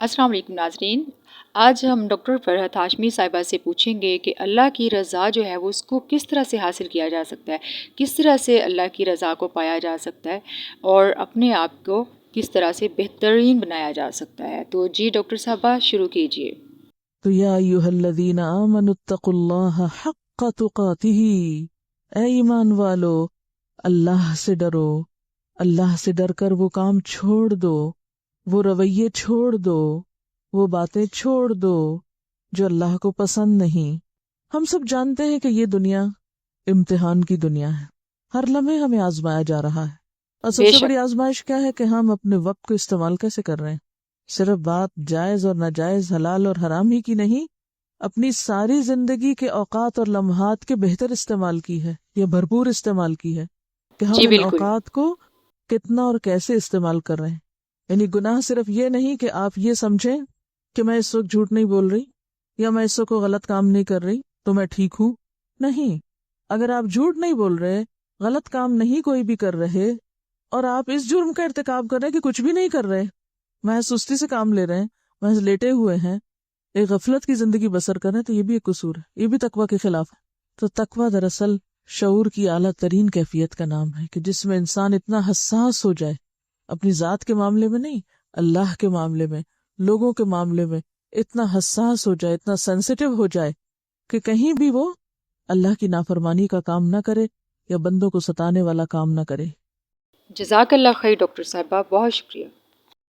السلام علیکم ناظرین، آج ہم ڈاکٹر فرحت ہاشمی صاحبہ سے پوچھیں گے کہ اللہ کی رضا جو ہے وہ اس کو کس طرح سے حاصل کیا جا سکتا ہے، کس طرح سے اللہ کی رضا کو پایا جا سکتا ہے اور اپنے آپ کو کس طرح سے بہترین بنایا جا سکتا ہے۔ تو جی ڈاکٹر صاحبہ شروع کیجئے۔ تو یا ایھا الذین آمنوا اتقوا اللہ حق تقاتہ، اے ایمان والو اللہ سے ڈرو، اللہ سے ڈر کر وہ کام چھوڑ دو، وہ رویے چھوڑ دو، وہ باتیں چھوڑ دو جو اللہ کو پسند نہیں۔ ہم سب جانتے ہیں کہ یہ دنیا امتحان کی دنیا ہے، ہر لمحے ہمیں آزمایا جا رہا ہے، اور سب بے سے شک، بڑی آزمائش کیا ہے کہ ہم اپنے وقت کو استعمال کیسے کر رہے ہیں۔ صرف بات جائز اور ناجائز، حلال اور حرام ہی کی نہیں، اپنی ساری زندگی کے اوقات اور لمحات کے بہتر استعمال کی ہے یا بھرپور استعمال کی ہے، کہ ہم جی ان بالکل، اوقات کو کتنا اور کیسے استعمال کر رہے ہیں۔ یعنی گناہ صرف یہ نہیں کہ آپ یہ سمجھیں کہ میں اس وقت جھوٹ نہیں بول رہی یا میں اس وقت کوئی غلط کام نہیں کر رہی تو میں ٹھیک ہوں۔ نہیں، اگر آپ جھوٹ نہیں بول رہے، غلط کام نہیں کوئی بھی کر رہے، اور آپ اس جرم کا ارتکاب کر رہے ہیں کہ کچھ بھی نہیں کر رہے، محض سستی سے کام لے رہے ہیں، محض لیٹے ہوئے ہیں، ایک غفلت کی زندگی بسر کر رہے ہیں، تو یہ بھی ایک قصور ہے، یہ بھی تقویٰ کے خلاف ہے۔ تو تقویٰ دراصل شعور کی اعلیٰ ترین کیفیت کا نام ہے، کہ جس میں انسان اتنا حساس ہو جائے، اپنی ذات کے معاملے میں نہیں، اللہ کے معاملے میں، لوگوں کے معاملے میں اتنا حساس ہو جائے، اتنا سینسیٹیو ہو جائے کہ کہیں بھی وہ اللہ کی نافرمانی کا کام نہ کرے یا بندوں کو ستانے والا کام نہ کرے۔ جزاک اللہ خیر ڈاکٹر صاحبہ، بہت شکریہ۔